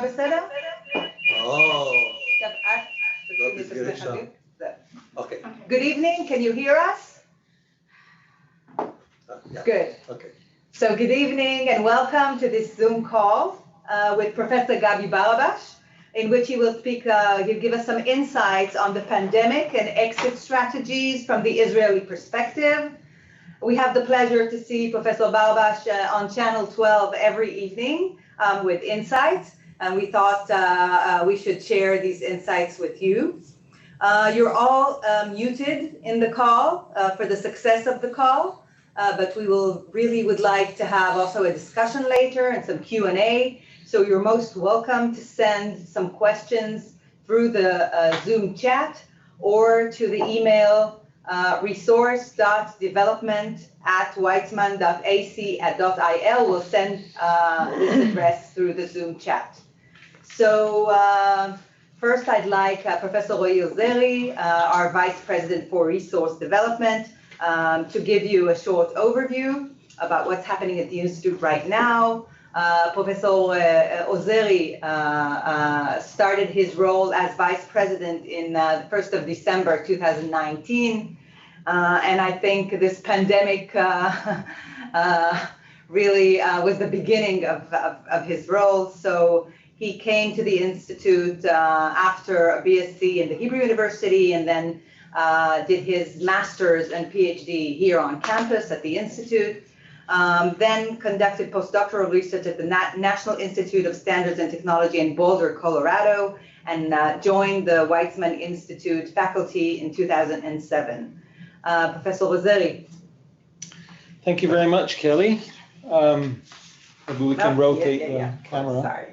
בסדר? Okay. Good evening, can you hear us? Yeah. Good. Okay. So good evening and welcome to this Zoom call with Professor Gabi Barabash, in which he will speak, he'll give us some insights on the pandemic and exit strategies from the Israeli perspective. We have the pleasure to see Professor Barabash on Channel 12 every evening with insights, and we thought we should share these insights with you. You're all muted in the call for the success of the call, but we would like to have also a discussion later and some Q&A. So you're most welcome to send some questions through the Zoom chat or to the email resource.development@weizmann.ac.il. We'll send this address through the Zoom chat. So first I'd like Professor Roy Ozeri, our Vice President for Resource Development, to give you a short overview about what's happening at the Institute right now. Professor Ozeri started his role as Vice President in the 1st of December 2019, and I think this pandemic really was the beginning of his role. So he came to the Institute after a BSc in the Hebrew University and then did his master's and PhD here on campus at the Institute. Then conducted postdoctoral research at the National Institute of Standards and Technology in Boulder, Colorado, and joined the Weizmann Institute faculty in 2007. Professor Ozeri. Thank you very much, Kelly. Maybe we can rotate the camera. Sorry.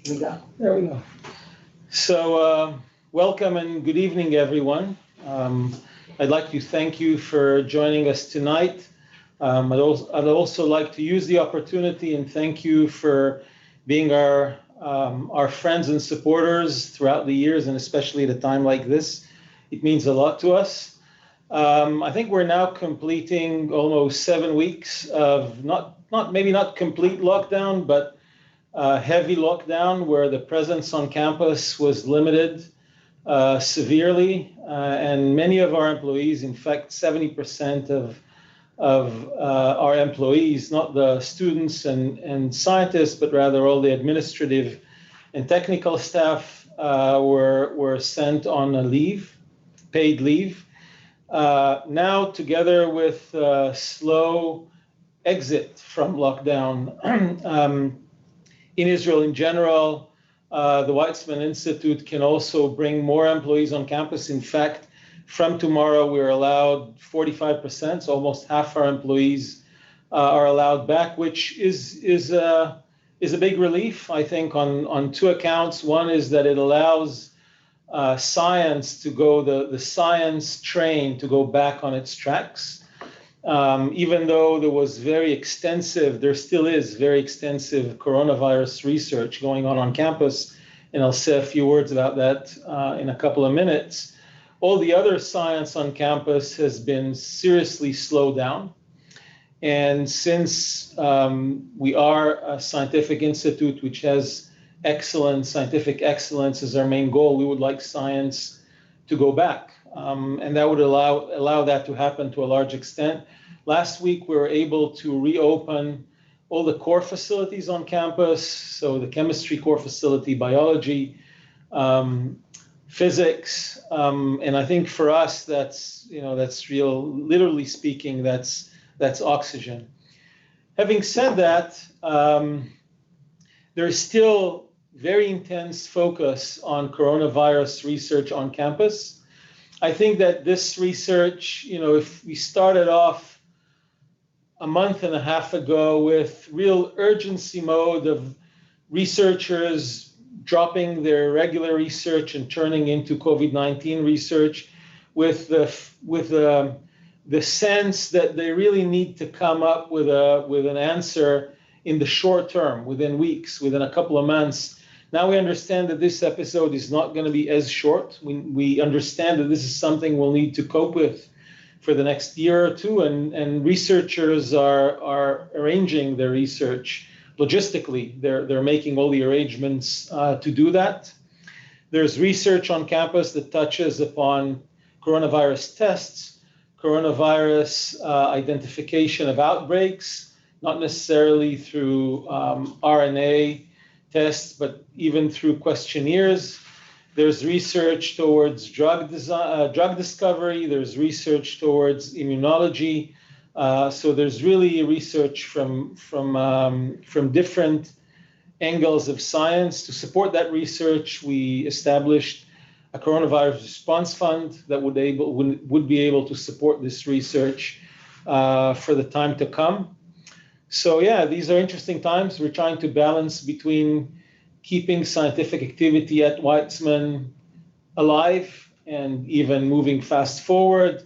Here we go. There we go. So welcome and good evening, everyone. I'd like to thank you for joining us tonight. I'd also like to use the opportunity and thank you for being our friends and supporters throughout the years, and especially at a time like this. It means a lot to us. I think we're now completing almost 7 weeks of maybe not complete lockdown, but heavy lockdown where the presence on campus was limited severely, and many of our employees, in fact, 70% of our employees, not the students and scientists, but rather all the administrative and technical staff were sent on a leave, paid leave. Now, together with slow exit from lockdown in Israel in general, the Weizmann Institute can also bring more employees on campus. In fact, from tomorrow, we're allowed 45%, so almost half our employees are allowed back, which is a big relief, I think, on two accounts. One is that it allows science to go, the science train to go back on its tracks. Even though there was there still is very extensive coronavirus research going on campus, and I'll say a few words about that in a couple of minutes. All the other science on campus has been seriously slowed down. And since we are a scientific institute which has scientific excellence as our main goal, we would like science to go back. And that would allow that to happen to a large extent. Last week, we were able to reopen all the core facilities on campus. So the chemistry core facility, biology, physics. And I think for us, that's real, literally speaking, that's oxygen. Having said that, there is still very intense focus on coronavirus research on campus. I think that this research, if we started off a month and a half ago with real urgency mode of researchers dropping their regular research and turning into COVID-19 research, with the sense that they really need to come up with an answer in the short term, within weeks, within a couple of months. Now we understand that this episode is not going to be as short. We understand that this is something we'll need to cope with for the next year or two, and researchers are arranging their research logistically. They're making all the arrangements to do that. There's research on campus that touches upon coronavirus tests, coronavirus identification of outbreaks, not necessarily through RNA tests, but even through questionnaires. There's research towards drug discovery. There's research towards immunology. So there's really research from different angles of science. To support that research, we established a coronavirus response fund that would be able to support this research for the time to come. So yeah, these are interesting times. We're trying to balance between keeping scientific activity at Weizmann alive and even moving fast forward,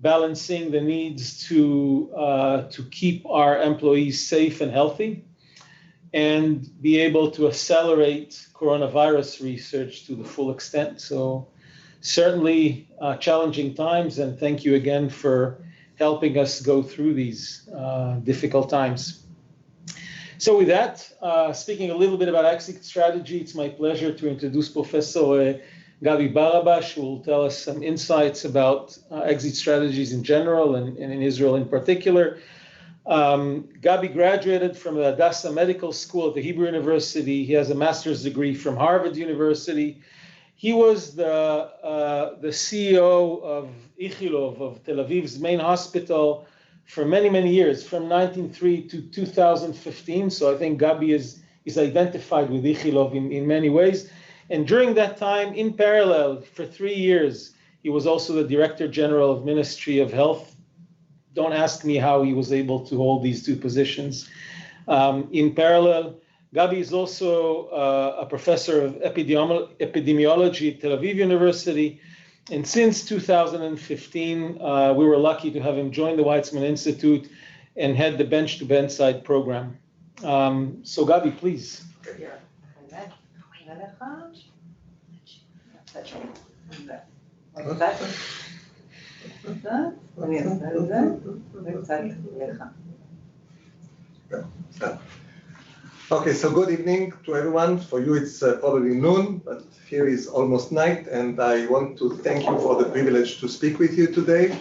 balancing the needs to keep our employees safe and healthy, and be able to accelerate coronavirus research to the full extent. So certainly challenging times, and thank you again for helping us go through these difficult times. So with that, speaking a little bit about exit strategy, it's my pleasure to introduce Professor Gabi Barabash, who will tell us some insights about exit strategies in general and in Israel in particular. Gabi graduated from the Hadassah Medical School at the Hebrew University. He has a master's degree from Harvard University. He was the CEO of Ichilov, of Tel Aviv's main hospital, for many, many years, from 1903 to 2015. So I think Gabi is identified with Ichilov in many ways. And during that time, in parallel, for 3 years, he was also the Director General of Ministry of Health. Don't ask me how he was able to hold these two positions. In parallel, Gabi is also a professor of epidemiology at Tel Aviv University. And since 2015, we were lucky to have him join the Weizmann Institute and head the Bench to Bedside program. So Gabi, please. Okay, so good evening to everyone. For you, it's probably noon, but here is almost night, and I want to thank you for the privilege to speak with you today.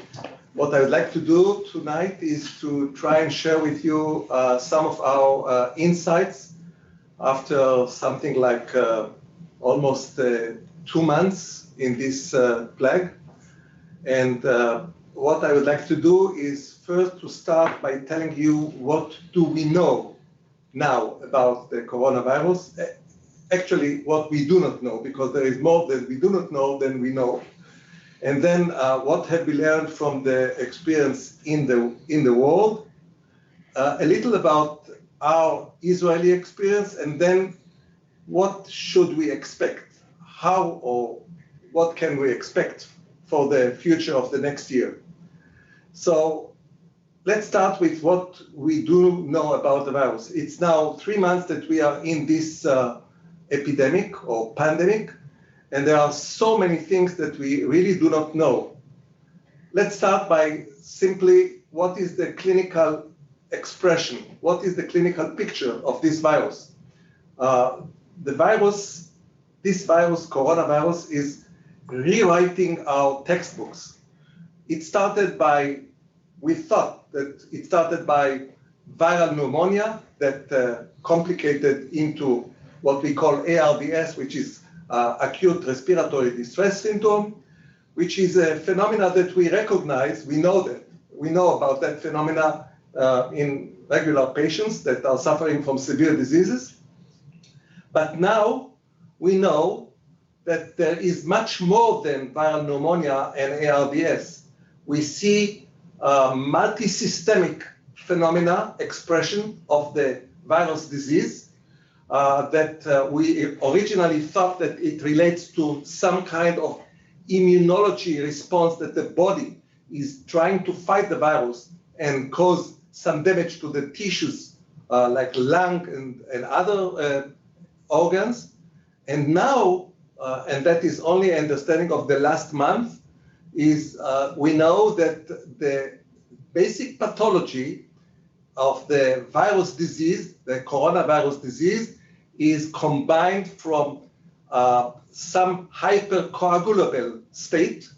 What I would like to do tonight is to try and share with you some of our insights after something like almost 2 months in this plague. And what I would like to do is first to start by telling you what do we know now about the coronavirus. Actually, what we do not know, because there is more that we do not know than we know. And then what have we learned from the experience in the world, a little about our Israeli experience, and then what should we expect? How or what can we expect for the future of the next year? So let's start with what we do know about the virus. It's now 3 months that we are in this epidemic or pandemic, and there are so many things that we really do not know. Let's start by simply what is the clinical expression? What is the clinical picture of this virus? This virus, coronavirus, is rewriting our textbooks. We thought that it started by viral pneumonia that complicated into what we call ARDS, which is acute respiratory distress syndrome, which is a phenomena that we recognize. We know about that phenomena in regular patients that are suffering from severe diseases. But now we know that there is much more than viral pneumonia and ARDS. We see multi-systemic phenomena, expression of the virus disease that we originally thought that it relates to some kind of immunology response that the body is trying to fight the virus and cause some damage to the tissues like lung and other organs. And now, and that is only understanding of the last month, is we know that the basic pathology of the virus disease, the coronavirus disease, is combined from some hypercoagulable state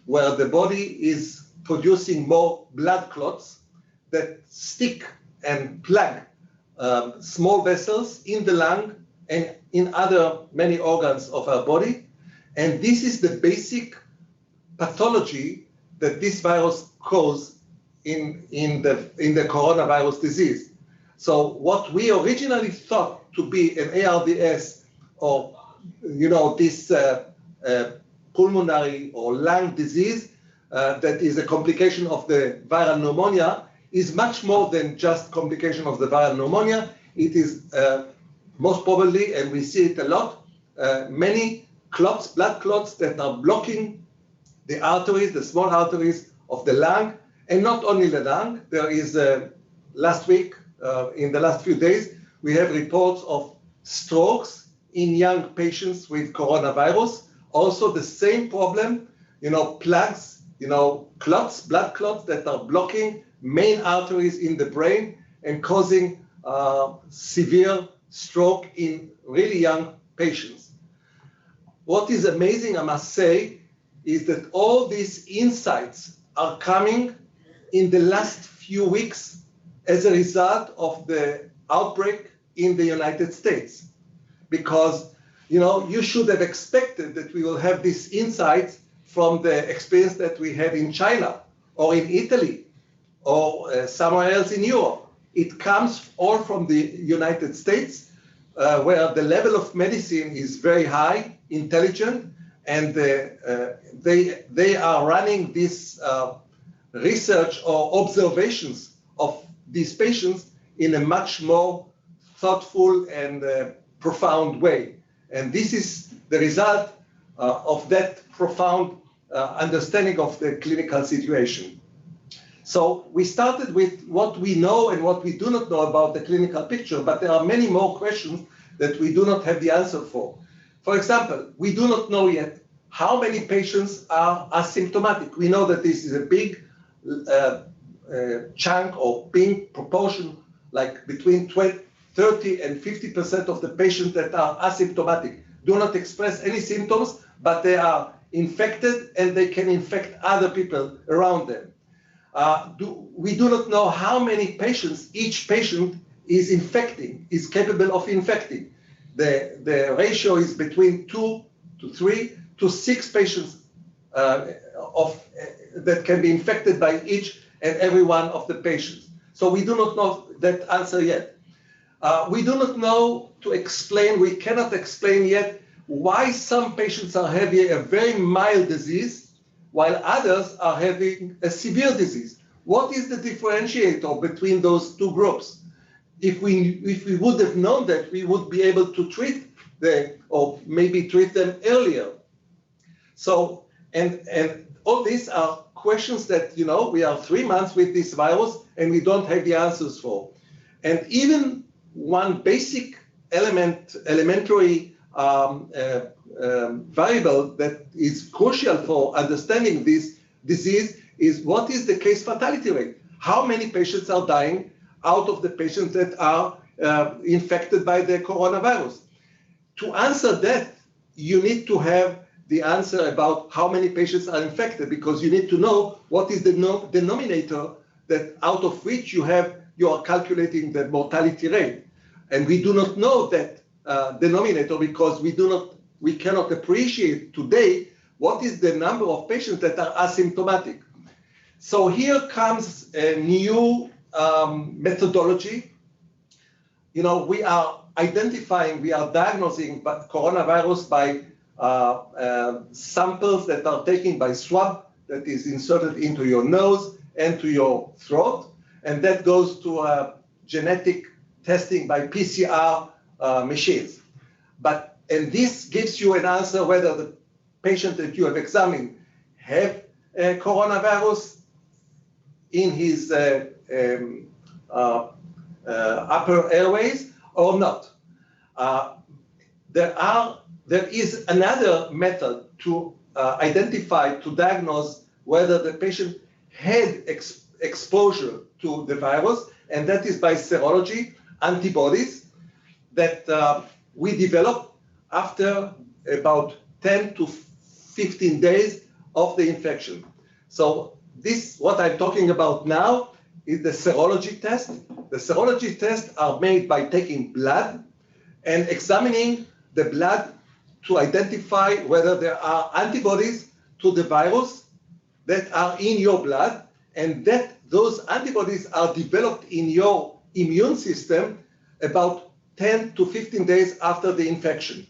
where the body is producing more blood clots that stick and plug small vessels in the lung and in other many organs of our body. And this is the basic pathology that this virus causes in the coronavirus disease. So what we originally thought to be an ARDS or this pulmonary or lung disease that is a complication of the viral pneumonia is much more than just complication of the viral pneumonia. It is most probably, and we see it a lot, many clots, blood clots that are blocking the arteries, the small arteries of the lung, and not only the lung. There is last week, in the last few days, we have reports of strokes in young patients with coronavirus. Also the same problem, plugs, clots, blood clots that are blocking main arteries in the brain and causing severe stroke in really young patients. What is amazing, I must say, is that all these insights are coming in the last few weeks as a result of the outbreak in the United States. Because, you should have expected that we will have these insights from the experience that we had in China or in Italy or somewhere else in Europe. It comes all from the United States, where the level of medicine is very high, intelligent, and they are running this research or observations of these patients in a much more thoughtful and profound way. And this is the result of that profound understanding of the clinical situation. So we started with what we know and what we do not know about the clinical picture, but there are many more questions that we do not have the answer for. For example, we do not know yet how many patients are asymptomatic. We know that this is a big chunk or big proportion, like between 30 and 50% of the patients that are asymptomatic do not express any symptoms, but they are infected and they can infect other people around them. We do not know how many patients each patient is infecting, is capable of infecting. The ratio is between 2 to 3 to 6 patients that can be infected by each and every one of the patients. So we do not know that answer yet. We do not know to explain, we cannot explain yet why some patients are having a very mild disease while others are having a severe disease. What is the differentiator between those two groups? If we would have known that, we would be able to treat them or maybe treat them earlier. So, and all these are questions that, we are 3 months with this virus and we don't have the answers for. And even one basic elementary variable that is crucial for understanding this disease is what is the case fatality rate? How many patients are dying out of the patients that are infected by the coronavirus? To answer that, you need to have the answer about how many patients are infected, because you need to know what is the denominator that out of which you are calculating the mortality rate. And we do not know that denominator because we cannot appreciate today what is the number of patients that are asymptomatic. So here comes a new methodology. We are identifying, we are diagnosing coronavirus by samples that are taken by swab that is inserted into your nose and to your throat, and that goes to genetic testing by PCR machines. And this gives you an answer whether the patient that you have examined have coronavirus in his upper airways or not. There is another method to identify, to diagnose whether the patient had exposure to the virus, and that is by serology antibodies that we developed after about 10 to 15 days of the infection. So this, what I'm talking about now, is the serology test. The serology tests are made by taking blood and examining the blood to identify whether there are antibodies to the virus that are in your blood, and that those antibodies are developed in your immune system about 10 to 15 days after the infection.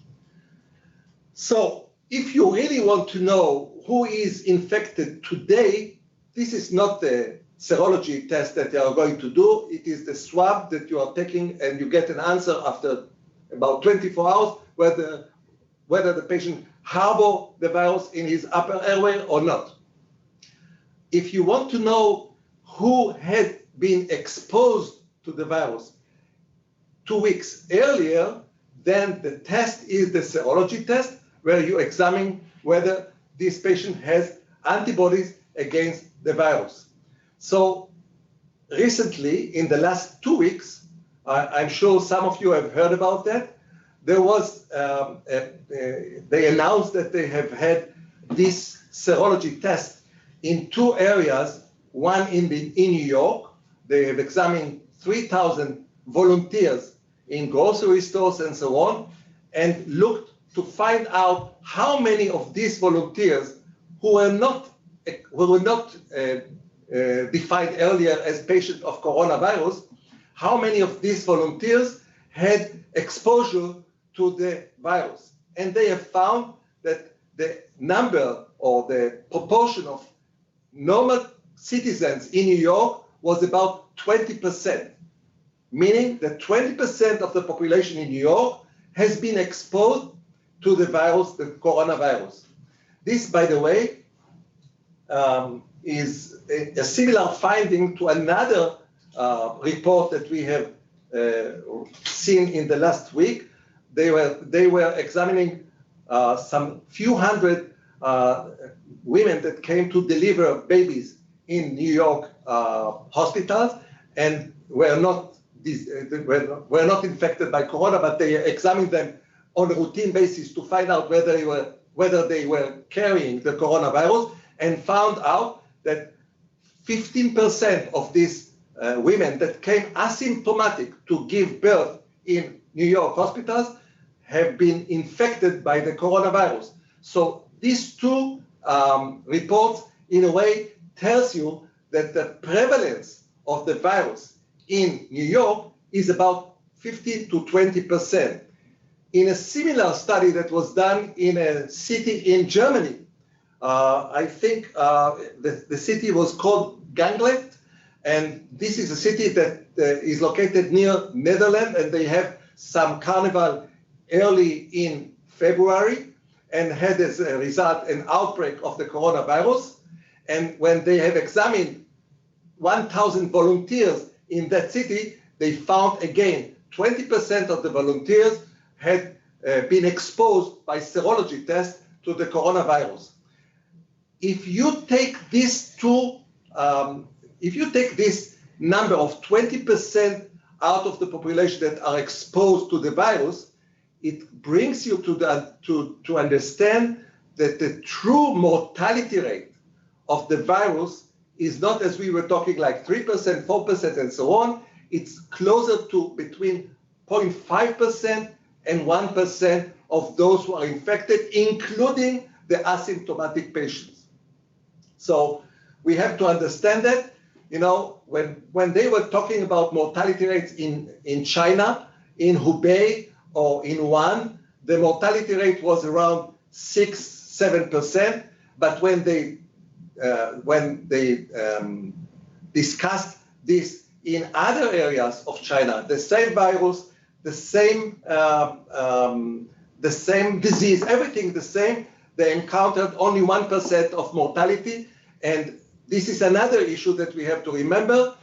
So if you really want to know who is infected today, this is not the serology test that you are going to do. It is the swab that you are taking, and you get an answer after about 24 hours whether the patient harbor the virus in his upper airway or not. If you want to know who had been exposed to the virus 2 weeks earlier, then the test is the serology test, where you examine whether this patient has antibodies against the virus. So recently, in the last 2 weeks, I'm sure some of you have heard about that, there was, they announced that they have had this serology test in 2 areas, one in New York. They have examined 3,000 volunteers in grocery stores and so on, and looked to find out how many of these volunteers who were not defined earlier as patients of coronavirus, how many of these volunteers had exposure to the virus. And they have found that the number or the proportion of normal citizens in New York was about 20%, meaning that 20% of the population in New York has been exposed to the virus, the coronavirus. This, by the way, is a similar finding to another report that we have seen in the last week. They were examining some few hundred women that came to deliver babies in New York hospitals and were not infected by corona, but they examined them on a routine basis to find out whether they were carrying the coronavirus, and found out that 15% of these women that came asymptomatic to give birth in New York hospitals have been infected by the coronavirus. So these 2 reports, in a way, tells you that the prevalence of the virus in New York is about 15 to 20%. In a similar study that was done in a city in Germany, I think the city was called Ganglet, and this is a city that is located near Netherlands, and they have some carnival early in February, and had as a result an outbreak of the coronavirus. And when they have examined 1,000 volunteers in that city, they found again 20% of the volunteers had been exposed by serology tests to the coronavirus. If you take these if you take this number of 20% out of the population that are exposed to the virus, it brings you to understand that the true mortality rate of the virus is not, as we were talking, like 3%, 4%, and so on. It's closer to between 0.5% and 1% of those who are infected, including the asymptomatic patients. So we have to understand that, when they were talking about mortality rates in China, in Hubei or in Wuhan, the mortality rate was around 6-7%. But when they discussed this in other areas of China, the same virus, the same disease, everything the same, they encountered only 1% of mortality. And this is another issue that we have to remember.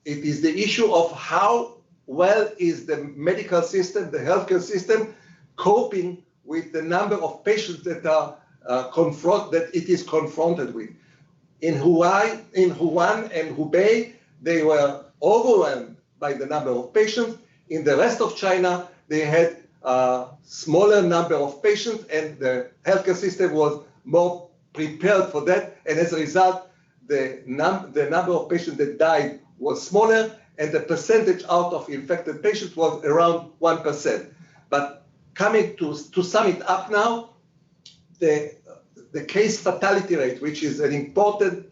It is the issue of how well is the medical system, the healthcare system, coping with the number of patients that are that it is confronted with. In Wuhan and Hubei, they were overwhelmed by the number of patients. In the rest of China, they had a smaller number of patients, and the healthcare system was more prepared for that. And as a result, the number of patients that died was smaller, and the percentage out of infected patients was around 1%. But coming to sum it up now, the case fatality rate, which is an important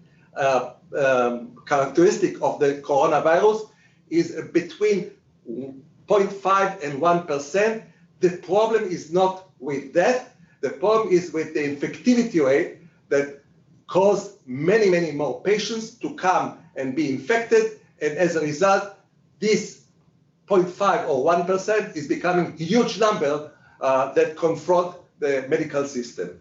characteristic of the coronavirus, is between 0.5 and 1%. The problem is not with that. The problem is with the infectivity rate that caused many, many more patients to come and be infected. And as a result, this 0.5 or 1% is becoming a huge number that confront the medical system.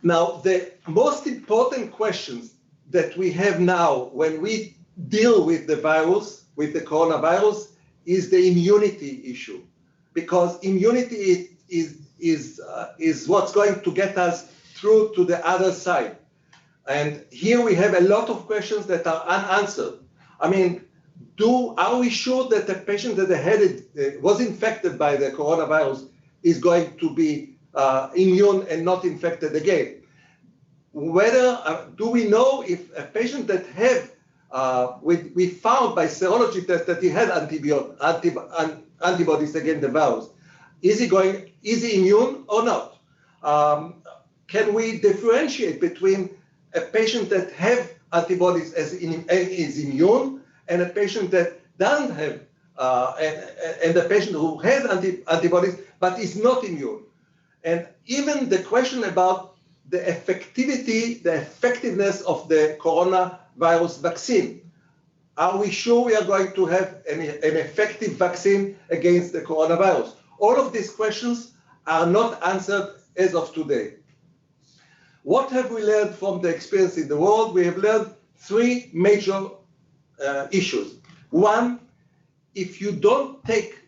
Now, the most important questions that we have now when we deal with the virus, with the coronavirus, is the immunity issue, because immunity is what's going to get us through to the other side. And here we have a lot of questions that are unanswered. I mean, are we sure that the patient that was infected by the coronavirus is going to be immune and not infected again? Whether do we know if a patient that we found by serology test that he had antibodies against the virus, is he immune or not? Can we differentiate between a patient that have antibodies is immune and a patient that doesn't have, and a patient who has antibodies but is not immune? And even the question about the effectiveness of the coronavirus vaccine. Are we sure we are going to have an effective vaccine against the coronavirus? All of these questions are not answered as of today. What have we learned from the experience in the world? We have learned three major issues. One, if you don't take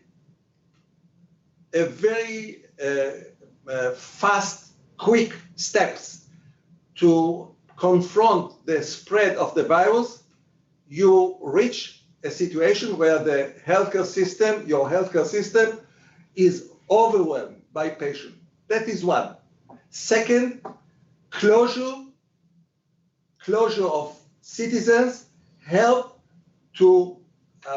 a very fast, quick steps to confront the spread of the virus, you reach a situation where the healthcare system, your healthcare system, is overwhelmed by patients. That is one. Second, closure of citizens help to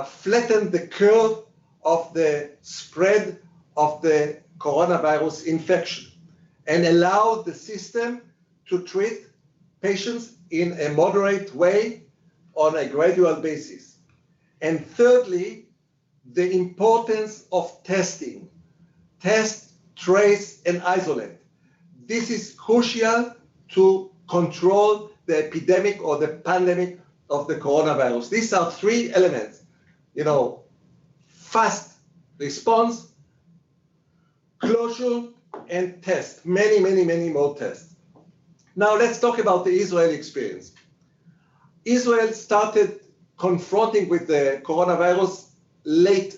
flatten the curve of the spread of the coronavirus infection and allow the system to treat patients in a moderate way on a gradual basis. And thirdly, the importance of testing. Test, trace, and isolate. This is crucial to control the epidemic or the pandemic of the coronavirus. These are three elements, fast response, closure, and test. Many, many, many more tests. Now let's talk about the Israeli experience. Israel started confronting with the coronavirus late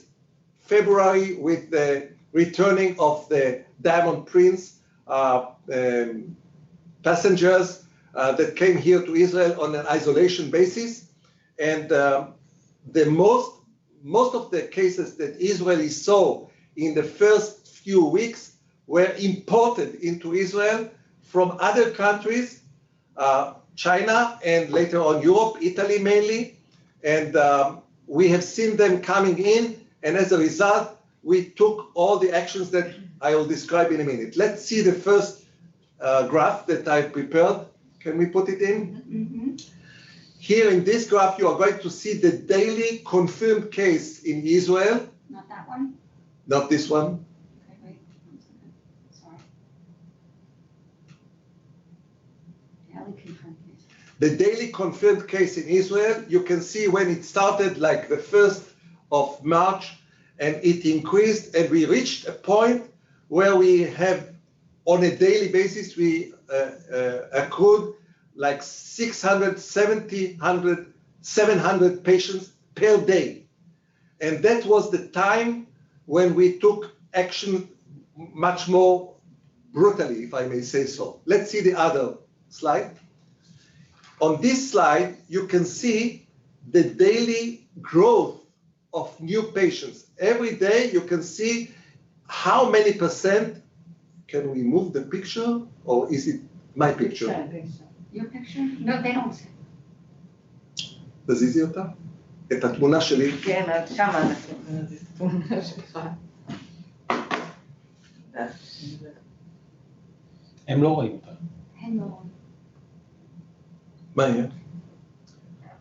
February with the returning of the Diamond Prince passengers that came here to Israel on an isolation basis. And most of the cases that Israelis saw in the first few weeks were imported into Israel from other countries, China and later on Europe, Italy mainly. And we have seen them coming in, and as a result, we took all the actions that I will describe in a minute. Let's see the first graph that I prepared. Can we put it in? Mm-hmm. Here in this graph, you are going to see the daily confirmed case in Israel. Not that one? Not this one. Okay, wait. Sorry. Daily confirmed case. The daily confirmed case in Israel, you can see when it started like the 1st of March, and it increased, and we reached a point where we have, on a daily basis, we accrued like 600, 700 patients per day. And that was the time when we took action much more brutally, if I may say so. Let's see the other slide. On this slide, you can see the daily growth of new patients. Every day you can see how many percent. Can we move the picture, or is it my picture? Your picture? No, they don't see. תזיזי אותה? את התמונה שלי. כן, אז שמה אנחנו נזיז את התמונה שלך. הם לא רואים אותה. הם לא רואים. מה יהיה?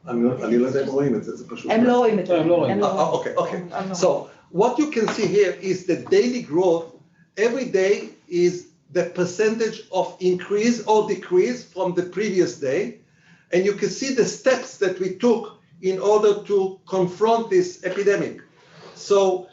אני לא יודע אם רואים את זה, זה פשוט. הם לא רואים את זה. הם לא רואים. Okay. So what you can see here is the daily growth. Every day is the percentage of increase or decrease from the previous day. And you can see the steps that we took in order to confront this epidemic. So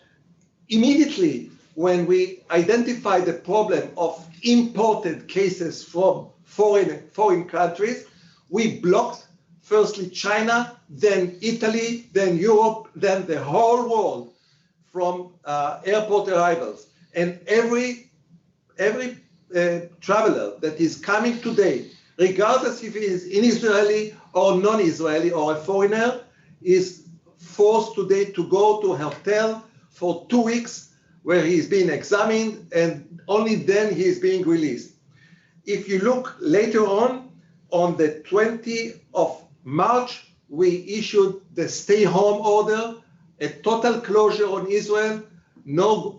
immediately when we identified the problem of imported cases from foreign countries, we blocked firstly China, then Italy, then Europe, then the whole world from airport arrivals. And every traveler that is coming today, regardless if he is in Israeli or non-Israeli or a foreigner, is forced today to go to a hotel for 2 weeks where he is being examined, and only then he is being released. If you look later on the 20th of March, we issued the stay home order, a total closure on Israel, no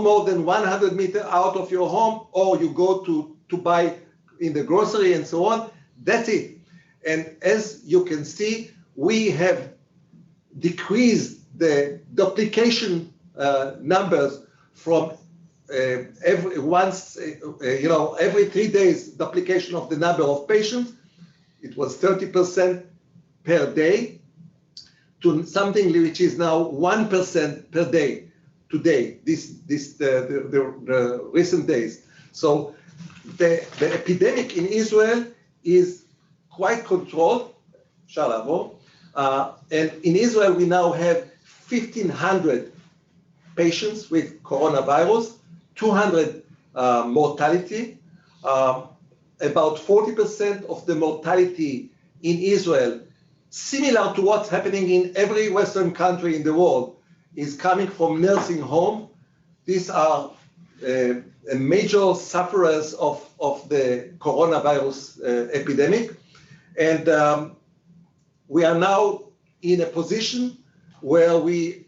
more than 100 meters out of your home, or you go to buy in the grocery and so on. That's it. And as you can see, we have decreased the duplication numbers from every 3 days duplication of the number of patients. It was 30% per day to something which is now 1% per day today, the recent days. So the epidemic in Israel is quite controlled, and in Israel we now have 1,500 patients with coronavirus, 200 mortality. About 40% of the mortality in Israel, similar to what's happening in every Western country in the world, is coming from nursing home. These are major sufferers of the coronavirus epidemic. And we are now in a position where we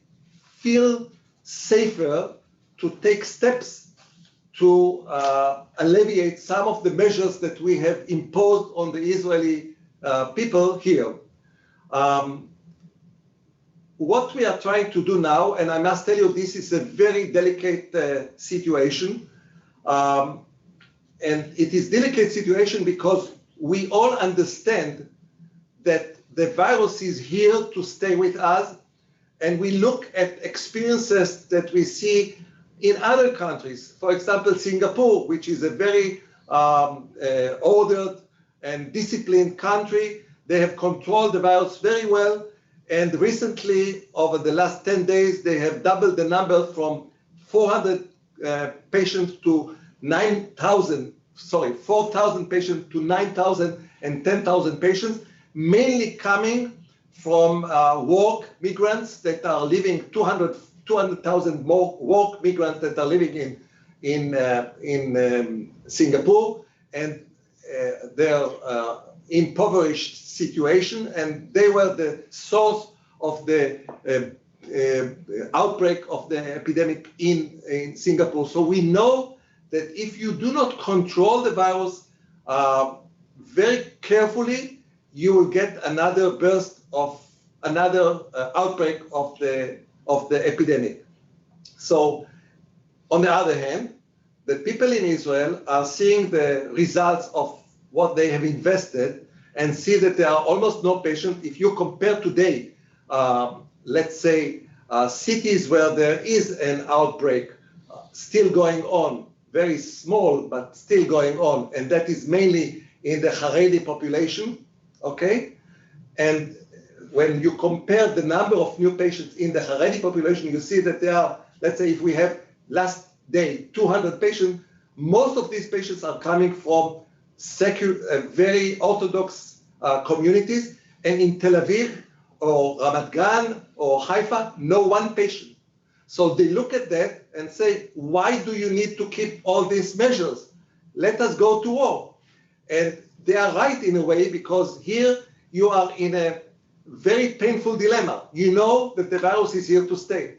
feel safer to take steps to alleviate some of the measures that we have imposed on the Israeli people here. What we are trying to do now, and I must tell you, this is a very delicate situation. And it is a delicate situation because we all understand that the virus is here to stay with us. And we look at experiences that we see in other countries. For example, Singapore, which is a very ordered and disciplined country. They have controlled the virus very well. And recently, over the last 10 days, they have doubled the number from 400 patients to 4,000 patients to 9,000 and 10,000 patients, mainly coming from work migrants that are living, 200,000 more work migrants that are living in Singapore, and their impoverished situation, and they were the source of the outbreak of the epidemic in Singapore. So we know that if you do not control the virus very carefully, you will get another burst of another outbreak of the epidemic. So on the other hand, the people in Israel are seeing the results of what they have invested and see that there are almost no patients. If you compare today, let's say cities where there is an outbreak still going on, very small, but still going on, and that is mainly in the Haredi population, okay? And when you compare the number of new patients in the Haredi population, you see that there are, let's say if we have last day 200 patients, Most of these patients are coming from very orthodox communities, and in Tel Aviv or Ramat Gan or Haifa, no one patient. So they look at that and say, why do you need to keep all these measures? Let us go to war. And they are right in a way, because here you are in a very painful dilemma. You know that the virus is here to stay.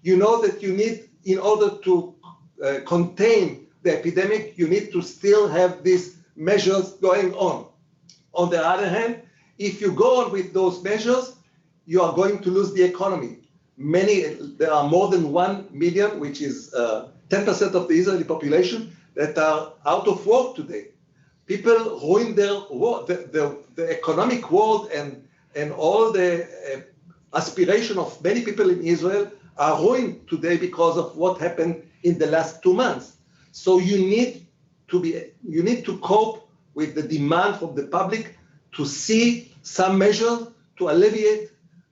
You know that you need, in order to contain the epidemic, you need to still have these measures going on. On the other hand, if you go on with those measures, you are going to lose the economy. There are more than 1 million, which is 10% of the Israeli population, that are out of work today. People ruin their world, the economic world, and all the aspiration of many people in Israel are ruined today because of what happened in the last 2 months. So you need to cope with the demand from the public to see some measures to alleviate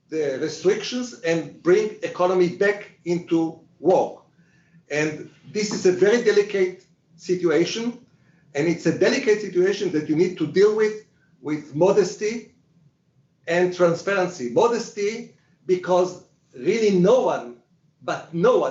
the restrictions and bring economy back into work. And this is a very delicate situation, and it's a delicate situation that you need to deal with modesty and transparency. Modesty, because really no one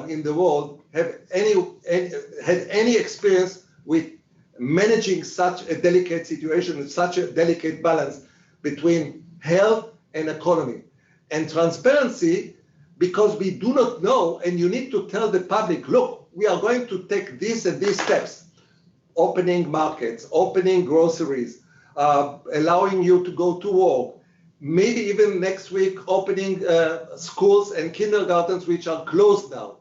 in the world had any experience with managing such a delicate situation, with such a delicate balance between health and economy. And transparency, because we do not know, and you need to tell the public, look, we are going to take these and these steps: opening markets, opening groceries, allowing you to go to work, maybe even next week opening schools and kindergartens, which are closed now.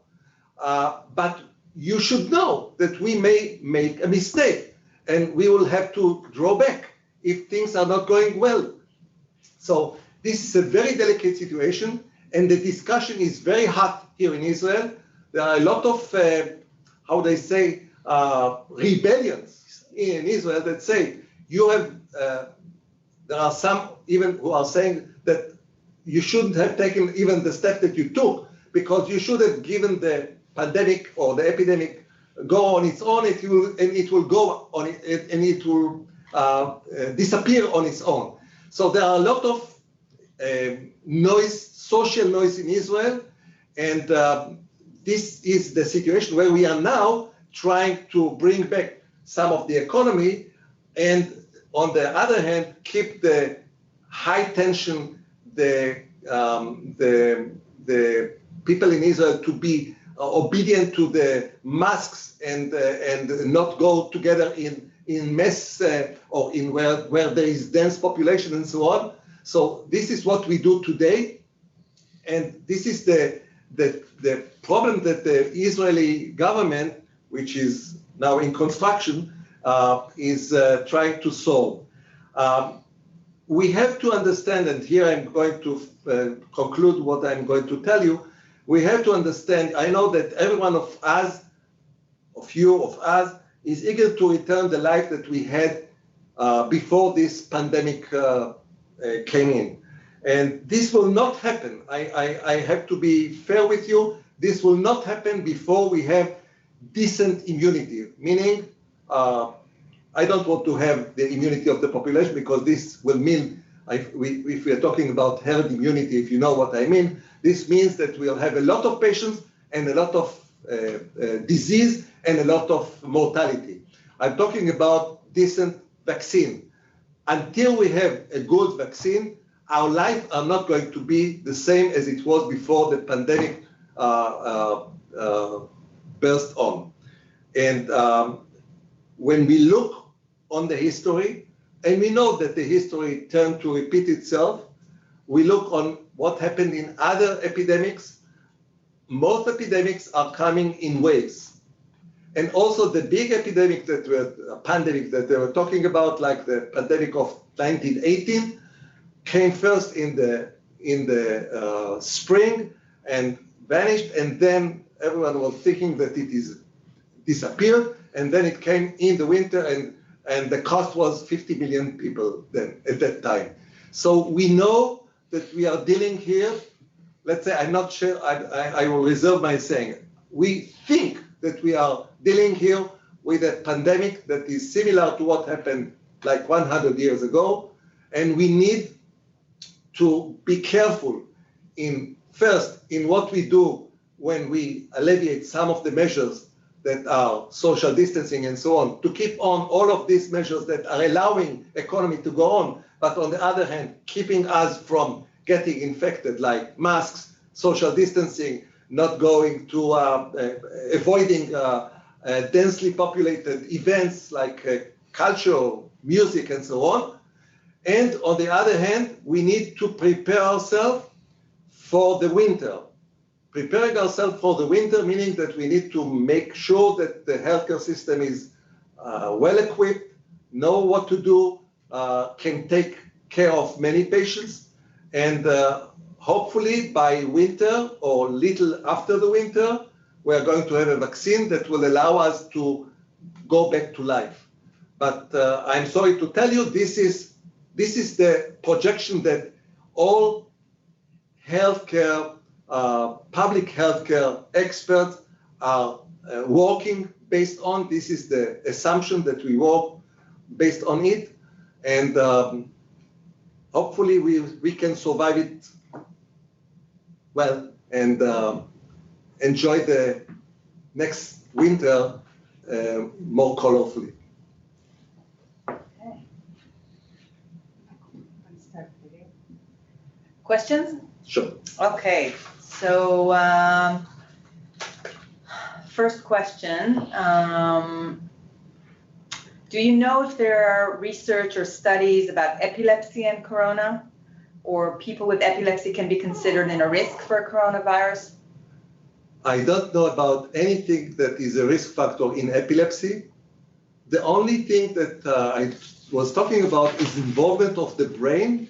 But you should know that we may make a mistake, and we will have to draw back if things are not going well. So this is a very delicate situation, and the discussion is very hot here in Israel. There are a lot of, rebellions in Israel that say, there are some even who are saying that you shouldn't have taken even the step that you took, because you should have given the pandemic or the epidemic go on its own, it will go on it, and it will disappear on its own. So there are a lot of social noise in Israel, and this is the situation where we are now trying to bring back some of the economy, and on the other hand, keep the high tension, the people in Israel to be obedient to the masks and not go together in mass or in where there is dense population and so on. So this is what we do today, and this is the problem that the Israeli government, which is now in construction, is trying to solve. We have to understand, and here I'm going to conclude what I'm going to tell you. We have to understand, I know that every one of us, is eager to return the life that we had before this pandemic came in. And this will not happen. I have to be fair with you. This will not happen before we have decent immunity, meaning I don't want to have the immunity of the population, because this will mean, if we are talking about herd immunity, if you know what I mean, this means that we'll have a lot of patients and a lot of disease and a lot of mortality. I'm talking about decent vaccine. Until we have a good vaccine, our lives are not going to be the same as it was before the pandemic burst on. And when we look on the history, and we know that the history turned to repeat itself, we look on what happened in other epidemics. Most epidemics are coming in waves. And also the big pandemic that they were talking about, like the pandemic of 1918, came first in the spring and vanished, and then everyone was thinking that it is disappeared, and then it came in the winter, and the cost was 50 million people then at that time. So we know that we are dealing here, let's say, I'm not sure, I will reserve my saying, we think that we are dealing here with a pandemic that is similar to what happened like 100 years ago. And we need to be careful in what we do when we alleviate some of the measures that are social distancing and so on, to keep on all of these measures that are allowing economy to go on, but on the other hand, keeping us from getting infected, like masks, social distancing, not going to, avoiding densely populated events like culture, music, and so on. And on the other hand, we need to prepare ourselves for the winter. Preparing ourselves for the winter, meaning that we need to make sure that the healthcare system is well equipped, know what to do, can take care of many patients, and hopefully by winter or little after the winter, we are going to have a vaccine that will allow us to go back to life. But I'm sorry to tell you, this is the projection that all healthcare, public healthcare experts are working based on. This is the assumption that we work based on it, and hopefully we can survive it well and enjoy the next winter more colorfully. Questions? Sure. Okay, so first question. Do you know if there are research or studies about epilepsy and corona, or people with epilepsy can be considered in a risk for coronavirus? I don't know about anything that is a risk factor in epilepsy. The only thing that I was talking about is involvement of the brain,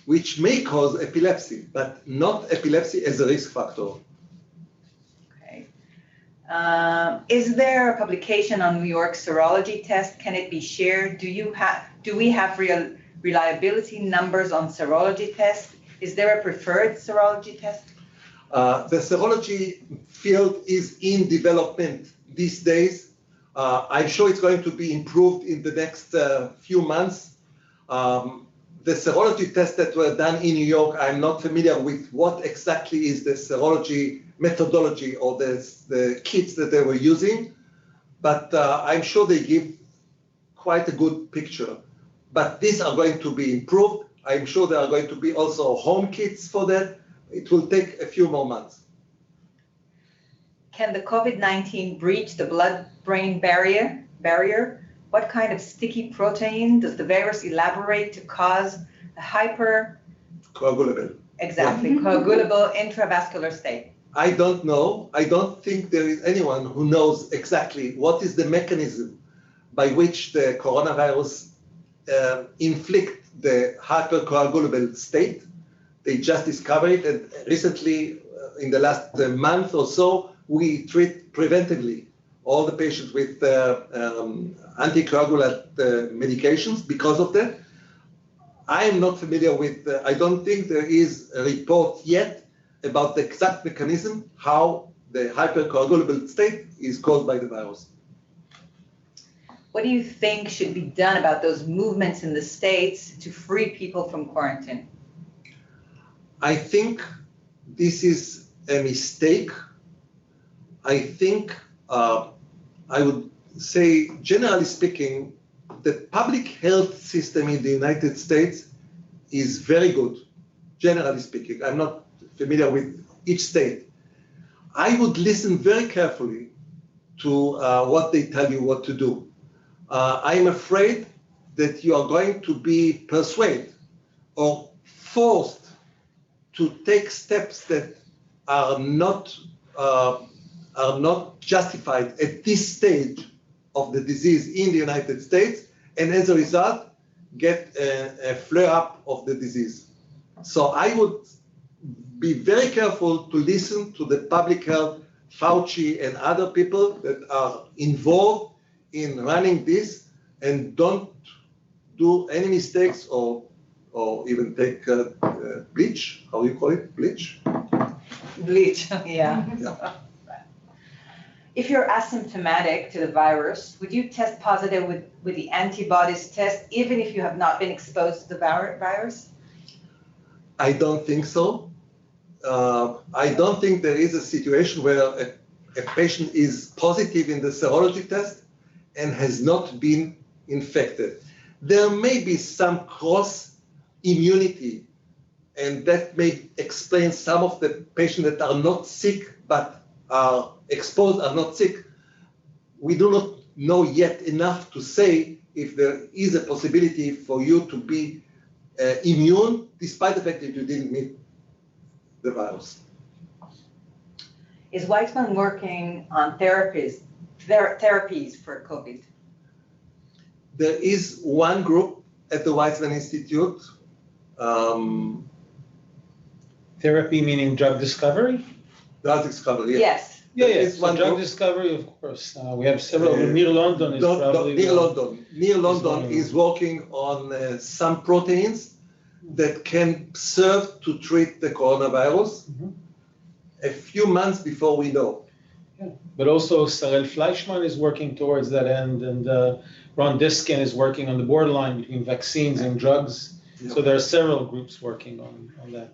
which may cause epilepsy, but not epilepsy as a risk factor. Okay. Is there a publication on New York serology test? Can it be shared? Do we have reliability numbers on serology tests? Is there a preferred serology test? The serology field is in development these days. I'm sure it's going to be improved in the next few months. The serology tests that were done in New York, I'm not familiar with what exactly is the serology methodology or the kits that they were using, but I'm sure they give quite a good picture. But these are going to be improved. I'm sure there are going to be also home kits for that. It will take a few more months. Can the COVID-19 breach the blood-brain barrier? What kind of sticky protein does the virus elaborate to cause a Coagulable. Exactly, coagulable intravascular state? I don't know. I don't think there is anyone who knows exactly what is the mechanism by which the coronavirus inflict the hypercoagulable state. They just discovered it, and recently, in the last month or so, we treat preventively all the patients with anticoagulant medications because of that. I am not familiar with, I don't think there is a report yet about the exact mechanism, how the hypercoagulable state is caused by the virus. What do you think should be done about those movements in the States to free people from quarantine? I think this is a mistake. I think I would say, generally speaking, the public health system in the United States is very good, generally speaking. I'm not familiar with each state. I would listen very carefully to what they tell you what to do. I'm afraid that you are going to be persuaded or forced to take steps that are not justified at this stage of the disease in the United States, and as a result, get a flare-up of the disease. So I would be very careful to listen to the public health, Fauci and other people that are involved in running this, and don't do any mistakes or even take bleach. How do you call it? Bleach? Bleach, yeah. Yeah. If you're asymptomatic to the virus, would you test positive with the antibodies test, even if you have not been exposed to the virus? I don't think so. I don't think there is a situation where a patient is positive in the serology test and has not been infected. There may be some cross immunity, and that may explain some of the patients that are not sick but are exposed, are not sick. We do not know yet enough to say if there is a possibility for you to be immune despite the fact that you didn't meet the virus. Is Weizmann working on therapies for COVID? There is one group at the Weizmann Institute. Therapy meaning drug discovery? Drug discovery, Yes. Yeah. So drug discovery, of course. We have several. Near London is probably Near London is working on some proteins that can serve to treat the coronavirus a few months before we know. Yeah. But also Sarel Fleischmann is working towards that end, and Ron Diskin is working on the borderline between vaccines and drugs. Yeah. So there are several groups working on that.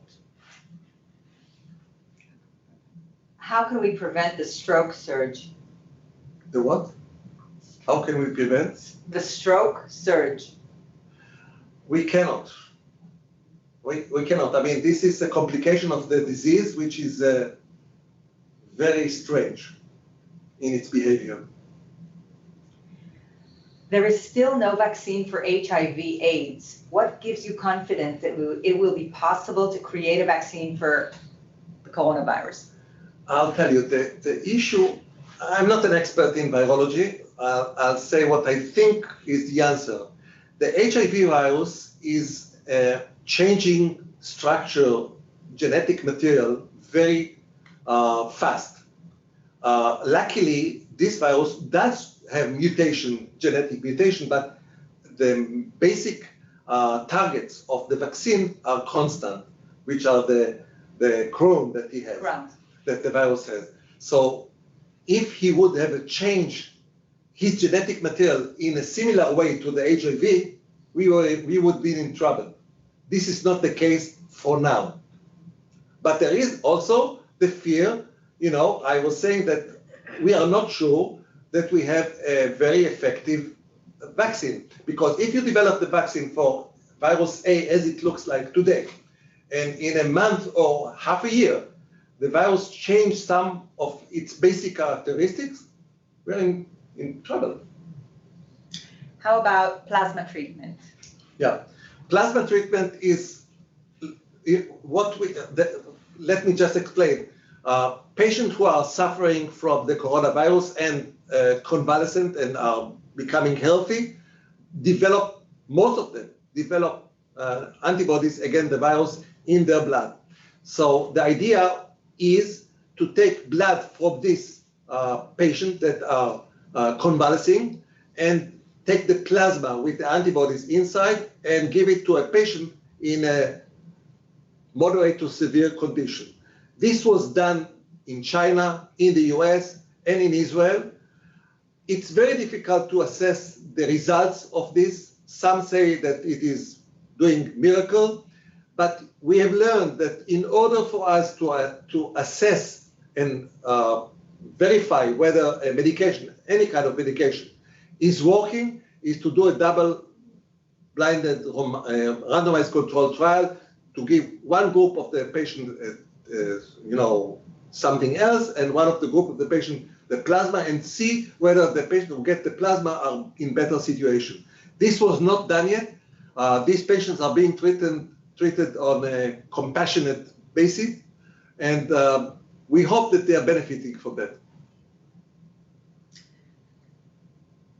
How can we prevent the stroke surge? The what? How can we prevent? The stroke surge. We cannot. We cannot. I mean, this is a complication of the disease, which is very strange in its behavior. There is still no vaccine for HIV/AIDS. What gives you confidence that it will be possible to create a vaccine for the coronavirus? I'll tell you, the issue, I'm not an expert in virology. I'll say what I think is the answer. The HIV virus is changing structure, genetic material very fast. Luckily, this virus does have mutation, genetic mutation, but the basic targets of the vaccine are constant, which are the chrome that he has. Right. That the virus has. So if he would have changed his genetic material in a similar way to the HIV, we would be in trouble. This is not the case for now. But there is also the fear, I was saying that we are not sure that we have a very effective vaccine. Because if you develop the vaccine for virus A as it looks like today, and in a month or half a year, the virus changed some of its basic characteristics, we're in trouble. How about plasma treatment? Yeah, plasma treatment is let me just explain. Patients who are suffering from the coronavirus and convalescent and are becoming healthy most of them develop antibodies against the virus in their blood. So the idea is to take blood from this patient that are convalescing and take the plasma with the antibodies inside and give it to a patient in a moderate to severe condition. This was done in China, in the US, and in Israel. It's very difficult to assess the results of this. Some say that it is doing miracle. But we have learned that in order for us to assess and verify whether a medication, any kind of medication, is working, is to do a double-blinded randomized controlled trial to give one group of the patient, something else, and one of the group of the patient the plasma, and see whether the patient who get the plasma are in better situation. This was not done yet. These patients are being treated on a compassionate basis, and we hope that they are benefiting from that.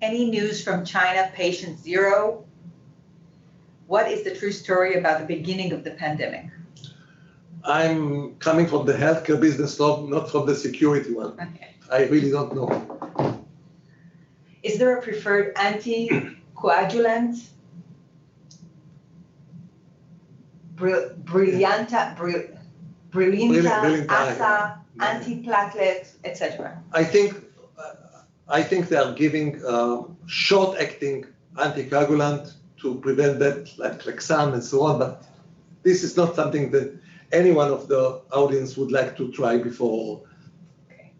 Any news from China, patient zero? What is the true story about the beginning of the pandemic? I'm coming from the healthcare business, not from the security one. Okay. I really don't know. Is there a preferred anticoagulant? Brillianta, ASA, antiplatelet, etc. I think I think they are giving short-acting anticoagulant to prevent that, like Lexan and so on. But this is not something that any one of the audience would like to try before. Okay.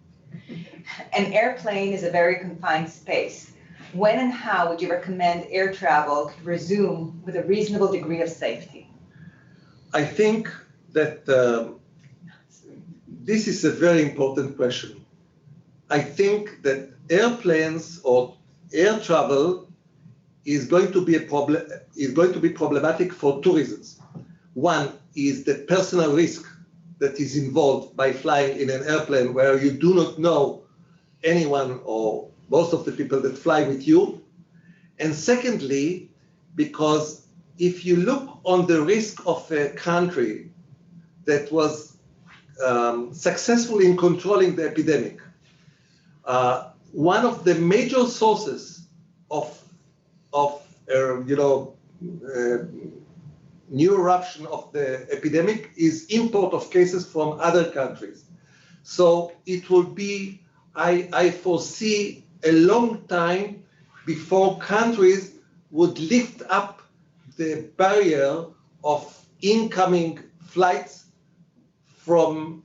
An airplane is a very confined space. When and how would you recommend air travel could resume with a reasonable degree of safety? I think that this is a very important question. I think that airplanes or air travel is going to be problematic for two reasons. One is the personal risk that is involved by flying in an airplane where you do not know anyone or most of the people that fly with you. And secondly, because if you look on the risk of a country that was successful in controlling the epidemic, one of the major sources of new eruption of the epidemic is import of cases from other countries. So it will be, I foresee, a long time before countries would lift up the barrier of incoming flights from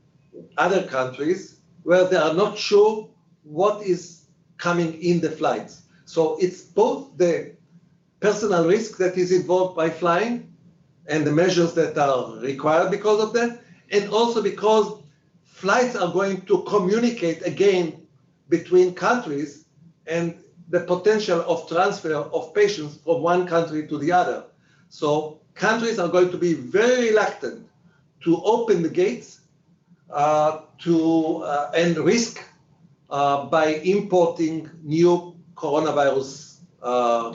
other countries where they are not sure what is coming in the flights. So it's both the personal risk that is involved by flying and the measures that are required because of that, and also because flights are going to communicate again between countries and the potential of transfer of patients from one country to the other. So countries are going to be very reluctant to open the gates and risk by importing new coronavirus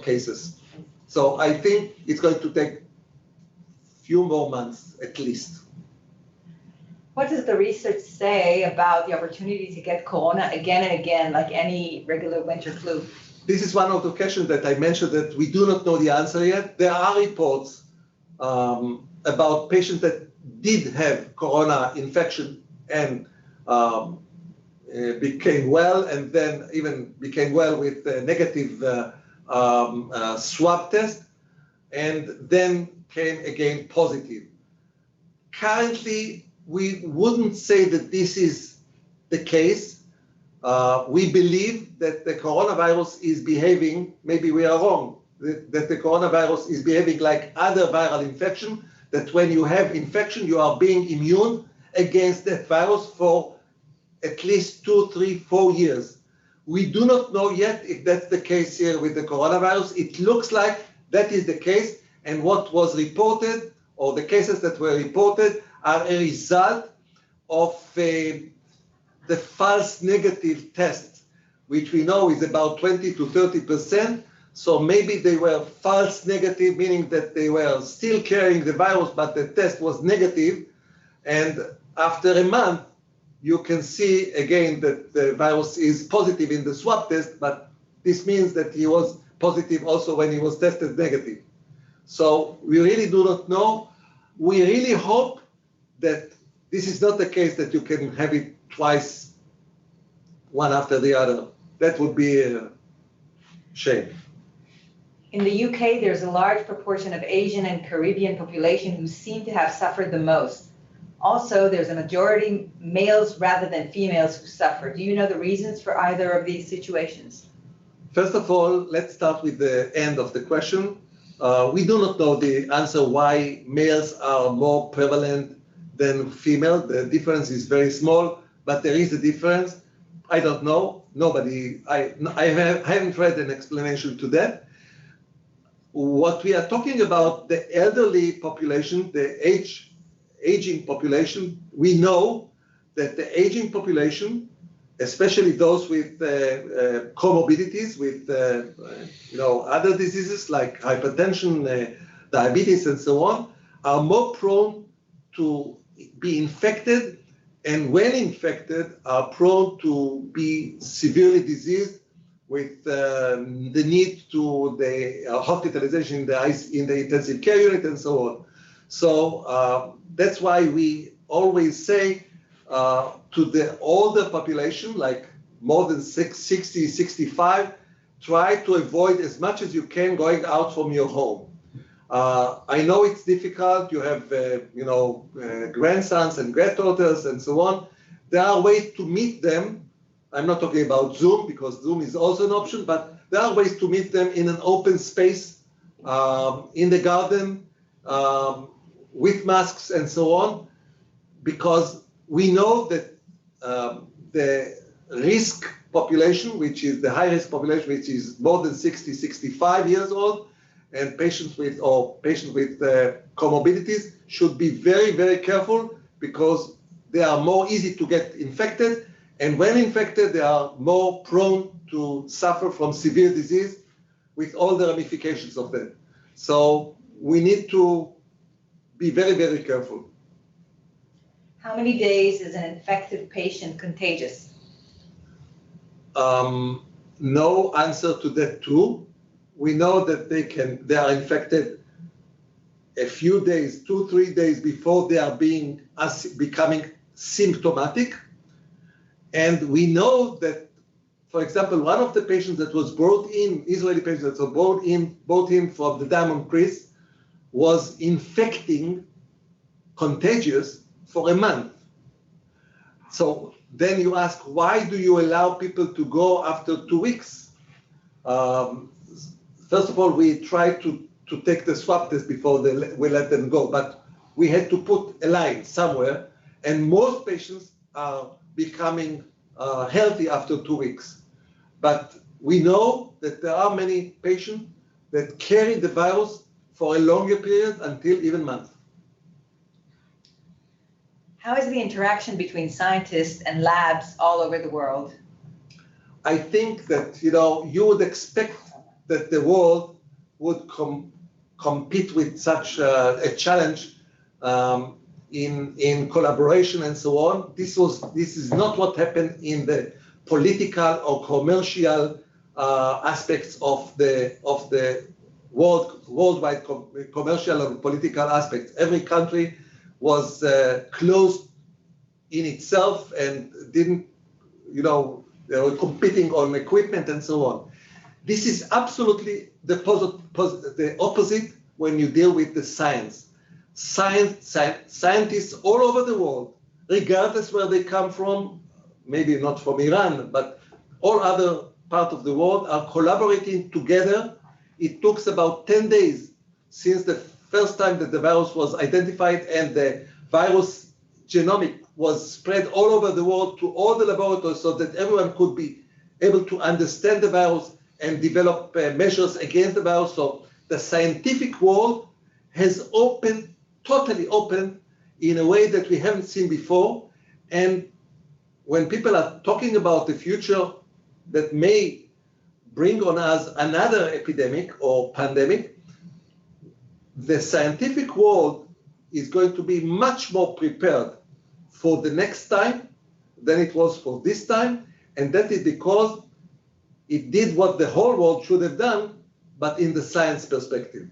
cases. So I think it's going to take a few more months at least. What does the research say about the opportunity to get corona again and again, like any regular winter flu? This is one of the questions that I mentioned that we do not know the answer yet. There are reports about patients that did have corona infection and became well, and then even became well with a negative swab test, and then came again positive. Currently, we wouldn't say that this is the case. We believe that the coronavirus is behaving, maybe we are wrong, that the coronavirus is behaving like other viral infection, that when you have infection, you are being immune against that virus for at least 2, 3, 4 years. We do not know yet if that's the case here with the coronavirus. It looks like that is the case, and what was reported, or the cases that were reported, are a result of the false negative test, which we know is about 20 to 30%. So maybe they were false negative, meaning that they were still carrying the virus, but the test was negative. And after a month, you can see again that the virus is positive in the swab test, but this means that he was positive also when he was tested negative. So we really do not know. We really hope that this is not the case that you can have it twice, one after the other. That would be a shame. In the UK, there's a large proportion of Asian and Caribbean population who seem to have suffered the most. Also, there's a majority males rather than females who suffer. Do you know the reasons for either of these situations? First of all, let's start with the end of the question. We do not know the answer why males are more prevalent than female. The difference is very small, but there is a difference. I don't know. I haven't read an explanation to that. What we are talking about, the elderly population, the aging population, we know that the aging population, especially those with comorbidities, with other diseases like hypertension, diabetes, and so on, are more prone to be infected, and when infected, are prone to be severely diseased with the need to the hospitalization in the intensive care unit and so on. So that's why we always say to the older population, like more than 60, 65, try to avoid as much as you can going out from your home. I know it's difficult. You have, grandsons and granddaughters and so on. There are ways to meet them. I'm not talking about Zoom because Zoom is also an option, but there are ways to meet them in an open space, in the garden, with masks and so on, because we know that the risk population, which is the high risk population, which is more than 60, 65 years old, and patients with comorbidities should be very, very careful because they are more easy to get infected. And when infected, they are more prone to suffer from severe disease with all the ramifications of that. So we need to be very, very careful. How many days is an infected patient contagious? No answer to that too. We know that they are infected a few days, 2-3 days before they are becoming symptomatic. And we know that, for example, one of the patients that was brought in, Israeli patient that was brought in from the Diamond Priest, was infecting contagious for a month. So then you ask, why do you allow people to go after 2 weeks? First of all, we try to take the swab test before we let them go, but we had to put a line somewhere, and most patients are becoming healthy after 2 weeks. But we know that there are many patients that carry the virus for a longer period until even months. How is the interaction between scientists and labs all over the world? I think that, you would expect that the world would compete with such a challenge in collaboration and so on. This is not what happened in the political or commercial aspects of the worldwide commercial or political aspects. Every country was closed in itself and didn't, they were competing on equipment and so on. This is absolutely the opposite when you deal with the science. Scientists all over the world, regardless where they come from, maybe not from Iran, but all other parts of the world, are collaborating together. It took about 10 days since the first time that the virus was identified and the virus genomic was spread all over the world to all the laboratories so that everyone could be able to understand the virus and develop measures against the virus. So the scientific world has totally opened in a way that we haven't seen before. And when people are talking about the future that may bring on us another epidemic or pandemic, the scientific world is going to be much more prepared for the next time than it was for this time. And that is because it did what the whole world should have done, but in the science perspective.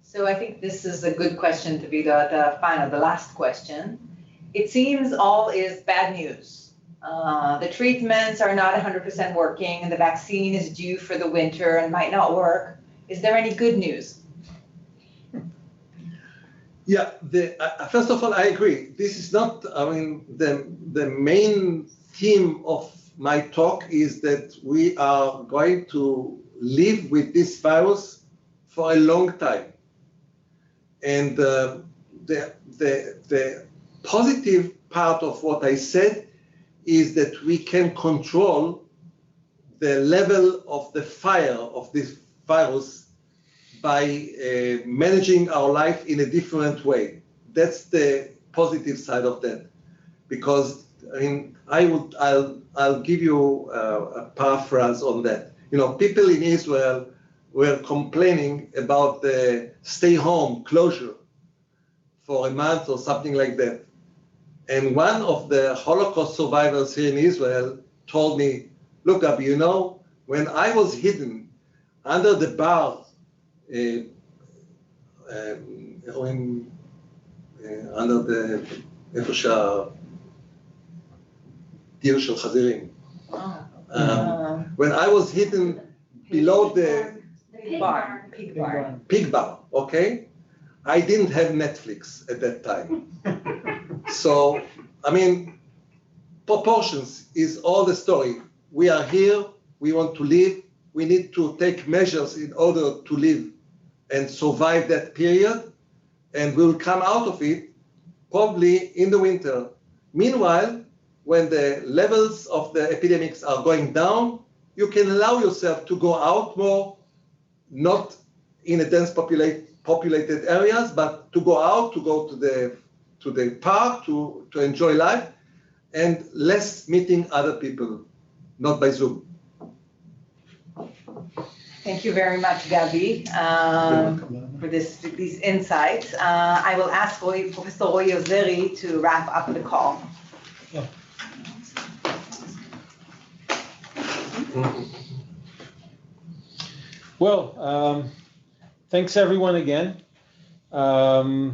So I think this is a good question to be the last question. It seems all is bad news. The treatments are not 100% working, and the vaccine is due for the winter and might not work. Is there any good news? Yeah, first of all, I agree. This is not, the main theme of my talk is that we are going to live with this virus for a long time. And the positive part of what I said is that we can control the level of the fire of this virus by managing our life in a different way. That's the positive side of that. Because I'll give you a paraphrase on that. People in Israel were complaining about the stay-home closure for a month or something like that. And one of the Holocaust survivors here in Israel told me, look, Abby, when I was hidden under the bar, under the, דיר של חזירים. Oh. When I was hidden below the Pig barn. Pig barn. pig bar, okay, I didn't have Netflix at that time. So, I mean, proportions is all the story. We are here, we want to live, we need to take measures in order to live and survive that period, and we'll come out of it probably in the winter. Meanwhile, when the levels of the epidemics are going down, you can allow yourself to go out more, not in a dense populated areas, but to go out, to go to the park, to enjoy life, and less meeting other people, not by Zoom. Thank you very much, Gabi, for these insights. I will ask Professor Roy Ozeri to wrap up the call. Yeah. Well, thanks everyone again. I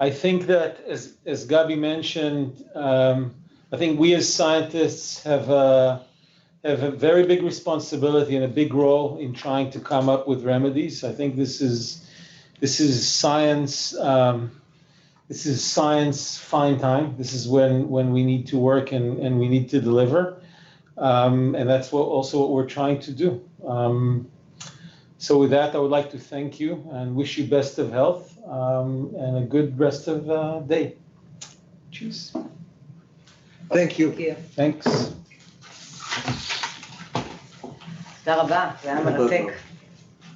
think that, as Gabi mentioned, I think we as scientists have a very big responsibility and a big role in trying to come up with remedies. I think this is science. This is science fine time. This is when we need to work and we need to deliver. And that's what we're trying to do. So with that, I would like to thank you and wish you best of health and a good rest of the day. Cheers. Thank you. Thank you. Thanks. תודה רבה, זה היה מרתק.